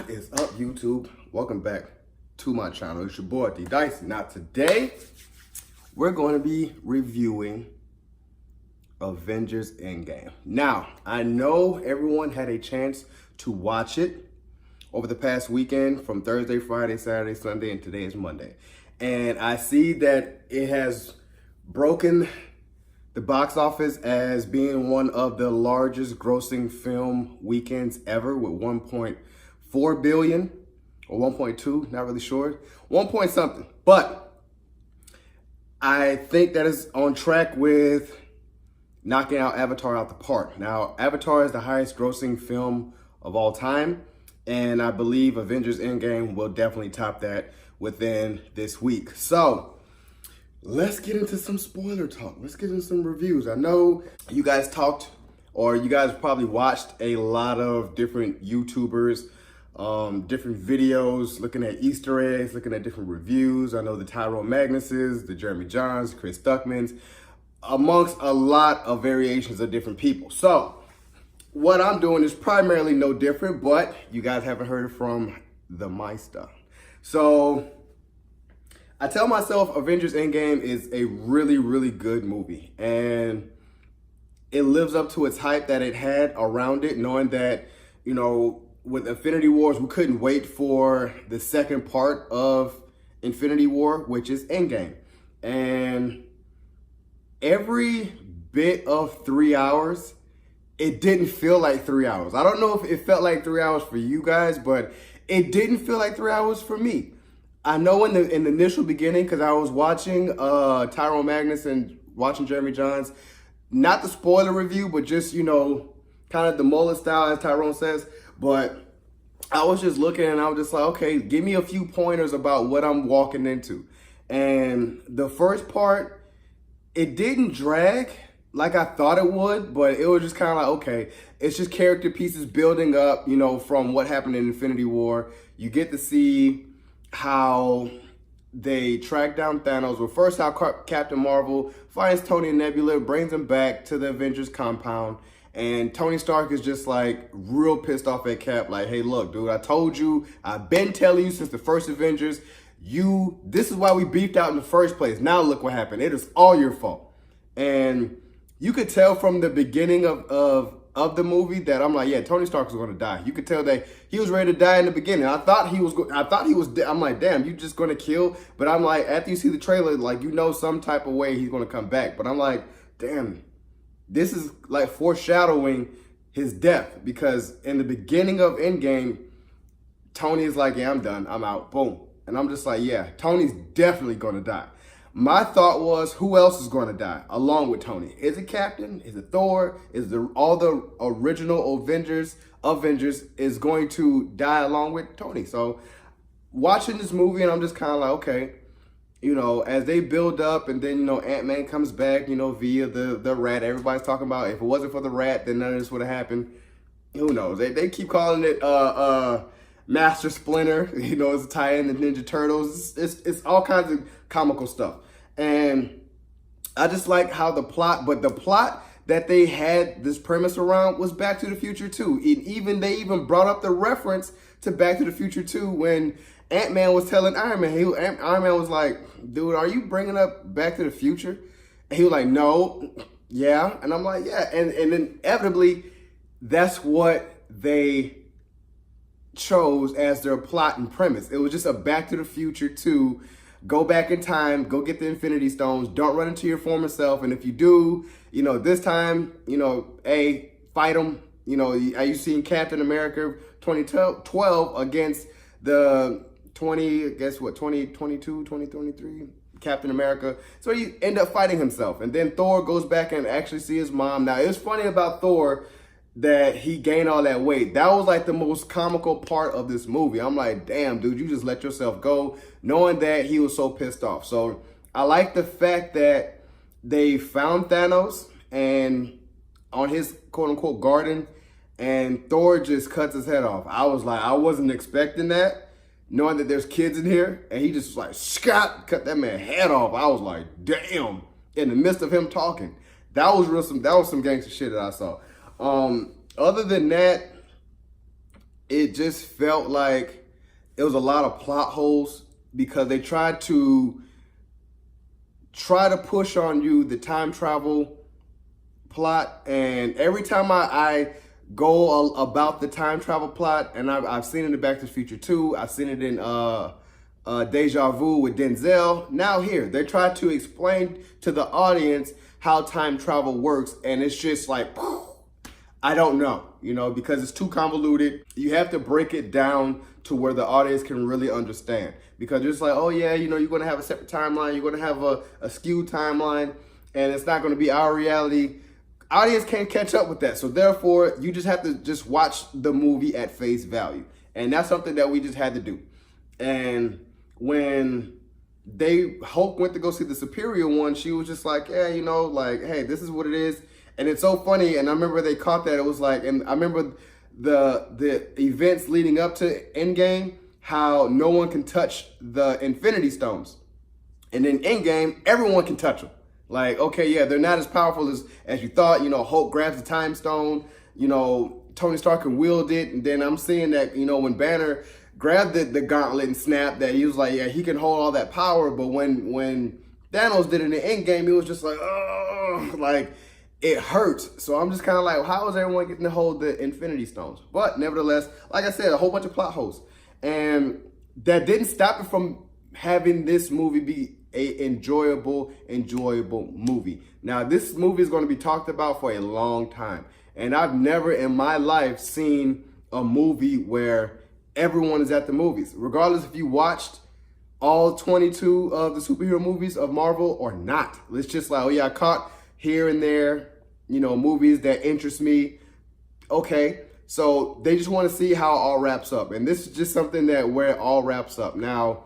What is up, YouTube? Welcome back to my channel. It's your boy D Dicey. Now today we're going to be reviewing Avengers Endgame. Now I know everyone had a chance to watch it over the past weekend from Thursday, Friday, Saturday, Sunday, and today is Monday. And I see that it has broken the box office as being one of the largest grossing film weekends ever with 1.4 billion or 1.2, not really sure, 1 point something. But I think that is on track with knocking out Avatar out the park. Now, Avatar is the highest grossing film of all time, and I believe Avengers Endgame will definitely top that within this week. So let's get into some spoiler talk. Let's get into some reviews. I know you guys talked, or you guys probably watched a lot of different YouTubers, different videos, looking at Easter eggs, looking at different reviews. I know the Tyrone Magnuses, the Jeremy Johns, Chris Stuckmans, amongst a lot of variations of different people. So what I'm doing is primarily no different, but you guys haven't heard it from the Meister. So I tell myself Avengers Endgame is a really, really good movie, and it lives up to its hype that it had around it, knowing that, you know, with Infinity Wars, we couldn't wait for the second part of Infinity War, which is Endgame. And every bit of 3 hours, it didn't feel like 3 hours. I don't know if it felt like 3 hours for you guys, but it didn't feel like 3 hours for me. I know in the initial beginning, because I was watching Tyrone Magnus and watching Jeremy Johns, not the spoiler review, but just, you know, kind of the mullet style, as Tyrone says. But I was just looking and I was just like, okay, give me a few pointers about what I'm walking into. And the first part, it didn't drag like I thought it would, but it was just kind of like, okay, it's just character pieces building up, you know, from what happened in Infinity War. You get to see how they track down Thanos. Well, first how Captain Marvel finds Tony and Nebula, brings them back to the Avengers compound, and Tony Stark is just like real pissed off at Cap, like, hey, look, dude, I told you, I've been telling you since the first Avengers, this is why we beefed out in the first place. Now look what happened. It is all your fault. And you could tell from the beginning of the movie that I'm like, yeah, Tony Stark was going to die. You could tell that he was ready to die in the beginning. I thought he was I'm like, damn, you just going to kill? But I'm like, after you see the trailer, like, you know, some type of way he's going to come back. But I'm like, damn, this is like foreshadowing his death, because in the beginning of Endgame, Tony is like, yeah, I'm done. I'm out. Boom. And I'm just like, yeah, Tony's definitely going to die. My thought was, who else is going to die along with Tony? Is it Captain? Is it Thor? Is all the original Avengers is going to die along with Tony? So watching this movie, and I'm just kind of like, okay, you know, as they build up, and then, you know, Ant-Man comes back, you know, via the rat. Everybody's talking about, if it wasn't for the rat, then none of this would have happened. Who knows? They keep calling it Master Splinter, you know, it's a tie-in to Ninja Turtles. It's all kinds of comical stuff. And I just like how the plot that they had this premise around was Back to the Future 2. They even brought up the reference to Back to the Future 2 when Ant-Man was telling Iron Man. Iron Man was like, dude, are you bringing up Back to the Future? And he was like, no, yeah. And I'm like, yeah. And then inevitably, that's what they chose as their plot and premise. It was just a Back to the Future 2. Go back in time, go get the Infinity Stones, don't run into your former self, and if you do, you know, this time, you know, fight them. You know, are you seeing Captain America 2012 against the 2023 Captain America? So he end up fighting himself, and then Thor goes back and actually see his mom. Now, it's funny about Thor that he gained all that weight. That was like the most comical part of this movie. I'm like, damn, dude, you just let yourself go, knowing that he was so pissed off. So I like the fact that they found Thanos and on his quote unquote garden, and Thor just cuts his head off. I was like, I wasn't expecting that, knowing that there's kids in here, and he just like, Scott, cut that man's head off. I was like, damn, in the midst of him talking. That was some gangster shit that I saw. Other than that, it just felt like it was a lot of plot holes because they try to push on you the time travel plot, and every time I go about the time travel plot, and I've seen it in Back to the Future 2, I've seen it in Deja Vu with Denzel. Now here, they try to explain to the audience how time travel works, and it's just like, I don't know, because it's too convoluted. You have to break it down to where the audience can really understand. Because it's like, oh yeah, you're going to have a separate timeline, you're going to have a skewed timeline, and it's not going to be our reality. Audience can't catch up with that. So therefore, you just have to just watch the movie at face value. And that's something that we just had to do. And when Hulk went to go see the Superior one, she was just like, yeah, hey, this is what it is. And it's so funny, and I remember they caught that. It was like, and I remember the events leading up to Endgame, how no one can touch the Infinity Stones. And in Endgame, everyone can touch them. Like, okay, yeah, they're not as powerful as you thought. Hulk grabs the time stone. Tony Stark can wield it. And then I'm seeing that, when Banner grabbed the gauntlet and snapped, that he was like, yeah, he can hold all that power. But when Thanos did it in the Endgame, it was just like, oh, like, it hurts. So I'm just kind of like, how is everyone getting to hold the Infinity Stones? But nevertheless, like I said, a whole bunch of plot holes. And that didn't stop it from having this movie be a enjoyable movie. Now, this movie is going to be talked about for a long time. And I've never in my life seen a movie where everyone is at the movies. Regardless if you watched all 22 of the superhero movies of Marvel or not. It's just like, oh yeah, I caught here and there, movies that interest me. Okay, so they just want to see how it all wraps up. And this is just something where it all wraps up. Now,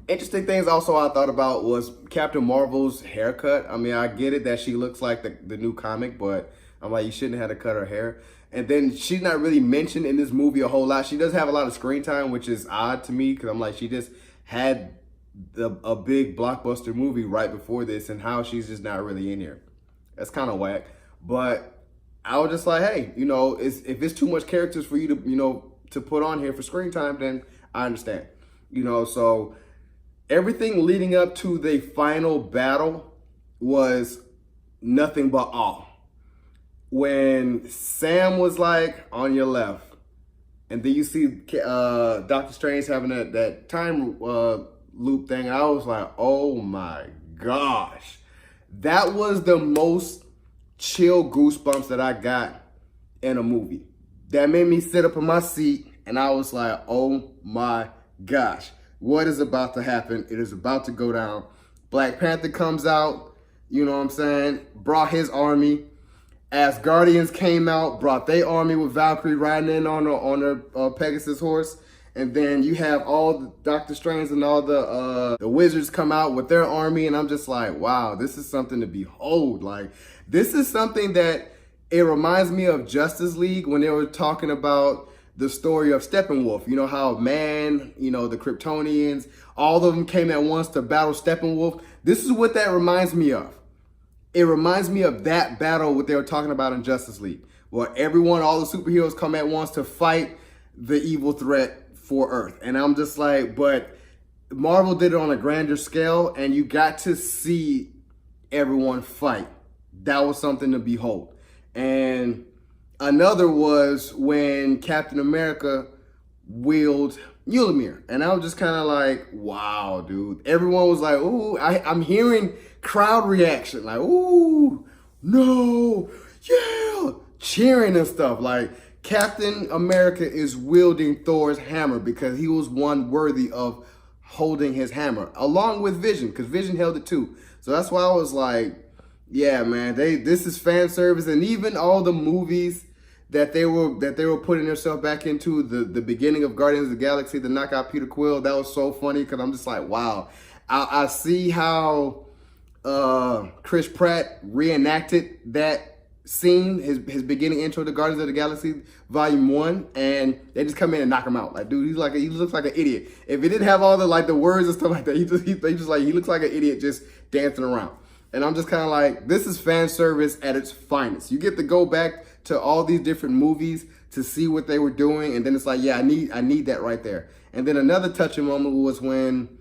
interesting things also I thought about was Captain Marvel's haircut. I mean, I get it that she looks like the new comic, but I'm like, you shouldn't have had to cut her hair. And then she's not really mentioned in this movie a whole lot. She does have a lot of screen time, which is odd to me because I'm like, she just had a big blockbuster movie right before this, and how she's just not really in here. That's kind of whack. But I was just like, hey, if it's too much characters for you to, to put on here for screen time, then I understand. So everything leading up to the final battle was nothing but awe. When Sam was like, on your left, and then you see Doctor Strange having that time loop thing, I was like, oh my gosh. That was the most chill goosebumps that I got in a movie. That made me sit up in my seat, and I was like, oh my gosh. What is about to happen? It is about to go down. Black Panther comes out, you know what I'm saying? Brought his army. Asgardians came out, brought their army with Valkyrie riding in on a Pegasus horse. And then you have all the Doctor Strange and all the wizards come out with their army. And I'm just like, wow, this is something to behold. Like, this is something that it reminds me of Justice League when they were talking about the story of Steppenwolf. You know how man, the Kryptonians, all of them came at once to battle Steppenwolf. This is what that reminds me of. It reminds me of that battle, what they were talking about in Justice League, where all the superheroes come at once to fight the evil threat for Earth. And I'm just like, but Marvel did it on a grander scale, and you got to see everyone fight. That was something to behold. And another was when Captain America wielded Mjolnir. And I was just kind of like, wow, dude. Everyone was like, ooh, I'm hearing crowd reaction. Like, ooh, no, yeah, cheering and stuff. Like, Captain America is wielding Thor's hammer because he was one worthy of holding his hammer, along with Vision, because Vision held it too. So that's why I was like, yeah, man, this is fan service. And even all the movies that they were putting themselves back into, the beginning of Guardians of the Galaxy, the knockout Peter Quill, that was so funny because I'm just like, wow. I see how Chris Pratt reenacted that scene, his beginning intro to Guardians of the Galaxy Volume 1, and they just come in and knock him out. Like, dude, he looks like an idiot. If he didn't have all the words and stuff like that, he looks like an idiot just dancing around. And I'm just kind of like, this is fan service at its finest. You get to go back to all these different movies to see what they were doing, and then it's like, yeah, I need that right there. And then another touching moment was when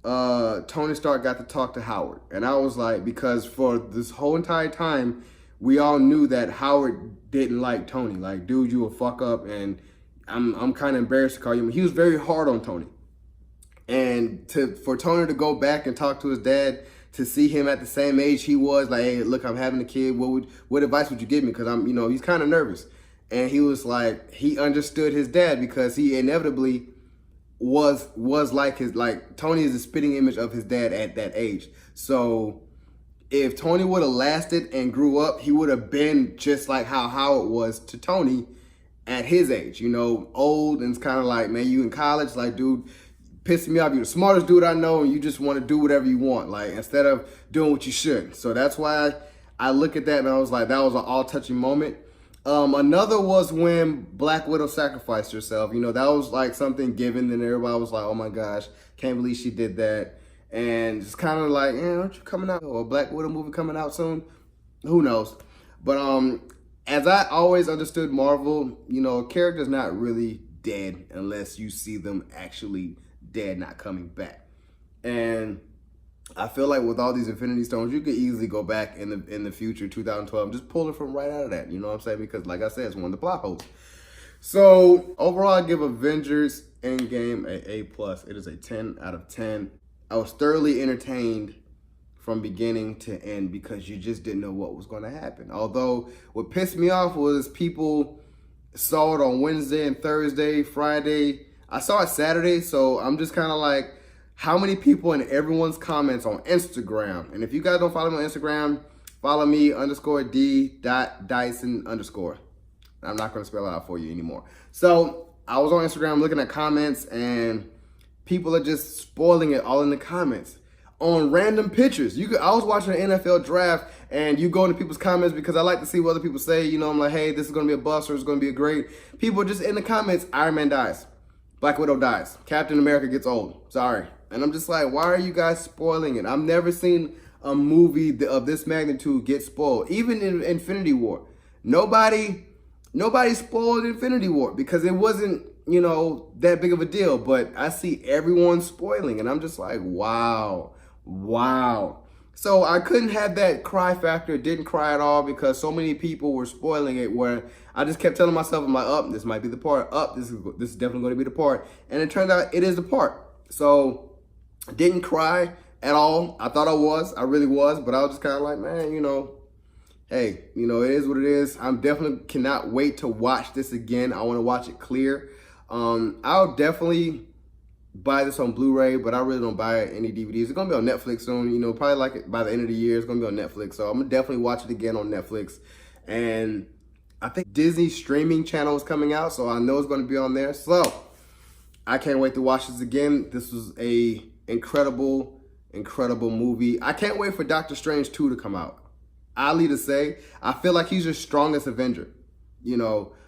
Tony Stark got to talk to Howard, and I was like, because for this whole entire time, we all knew that Howard didn't like Tony. Like, dude, you a fuck up, and I'm kind of embarrassed to call you. He was very hard on Tony, and for Tony to go back and talk to his dad, to see him at the same age he was, like, hey, look, I'm having a kid. What advice would you give me? Because I'm, he's kind of nervous, and he was like, he understood his dad because he inevitably was like Tony is a spitting image of his dad at that age. So if Tony would have lasted and grew up, he would have been just like how Howard was to Tony at his age, old, and it's kind of like, man, you in college, like, dude, pissing me off. You're the smartest dude I know, and you just want to do whatever you want, like, instead of doing what you should. So that's why I look at that and I was like, that was an all-touching moment. Another was when Black Widow sacrificed herself. That was like something given, and everybody was like, oh my gosh, can't believe she did that. And it's kind of like, aren't you coming out? Or a Black Widow movie coming out soon? Who knows? But as I always understood Marvel, a character's not really dead unless you see them actually dead, not coming back. And I feel like with all these Infinity Stones, you could easily go back in the future, 2012, just pull it from right out of that. You know what I'm saying? Because like I said, it's one of the plot holes. So overall, I give Avengers Endgame a A+. It is a 10 out of 10. I was thoroughly entertained from beginning to end because you just didn't know what was going to happen. Although what pissed me off was people saw it on Wednesday and Thursday, Friday. I saw it Saturday, so I'm just kind of like, how many people in everyone's comments on Instagram? And if you guys don't follow me on Instagram, follow me _D.Dyson_. I'm not going to spell it out for you anymore. So I was on Instagram looking at comments, and people are just spoiling it all in the comments on random pictures. I was watching an NFL draft, and you go into people's comments because I like to see what other people say. I'm like, hey, this is going to be a bust or it's going to be a great. People are just in the comments, Iron Man dies. Black Widow dies. Captain America gets old. Sorry. And I'm just like, why are you guys spoiling it? I've never seen a movie of this magnitude get spoiled. Even in Infinity War. Nobody spoiled Infinity War because it wasn't, that big of a deal. But I see everyone spoiling, and I'm just like, wow. So I couldn't have that cry factor. Didn't cry at all because so many people were spoiling it, where I just kept telling myself, I'm like, this might be the part. This is definitely going to be the part. And it turned out it is the part. So didn't cry at all. I thought I was. I really was. But I was just kind of like, man, hey, it is what it is. I'm definitely cannot wait to watch this again. I want to watch it clear. I'll definitely buy this on Blu-ray, but I really don't buy any DVDs. It's going to be on Netflix soon. Probably like by the end of the year, it's going to be on Netflix. So I'm going to definitely watch it again on Netflix. And I think Disney streaming channel is coming out, so I know it's going to be on there. So I can't wait to watch this again. This was a incredible movie. I can't wait for Doctor Strange 2 to come out. Oddly to say, I feel like he's your strongest Avenger.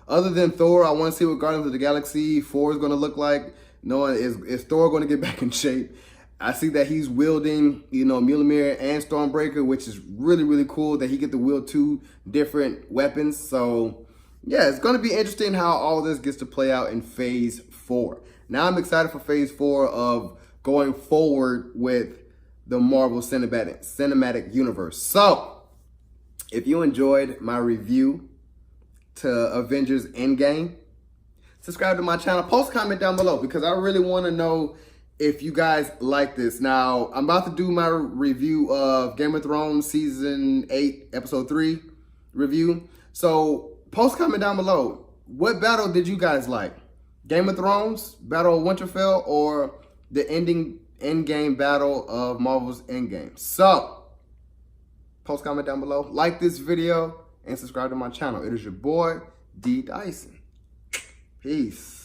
Other than Thor, I want to see what Guardians of the Galaxy 4 is going to look like. Is Thor going to get back in shape? I see that he's wielding, Mjolnir and Stormbreaker, which is really, really cool that he get to wield 2 different weapons. So, yeah, it's going to be interesting how all this gets to play out in Phase 4. Now I'm excited for Phase 4 of going forward with the Marvel Cinematic Universe. So, if you enjoyed my review to Avengers Endgame, subscribe to my channel. Post a comment down below because I really want to know if you guys like this. Now, I'm about to do my review of Game of Thrones Season 8, Episode 3 review. So, post a comment down below. What battle did you guys like? Game of Thrones, Battle of Winterfell, or the Endgame battle of Marvel's Endgame? So, post a comment down below. Like this video and subscribe to my channel. It is your boy, D. Dyson. Peace.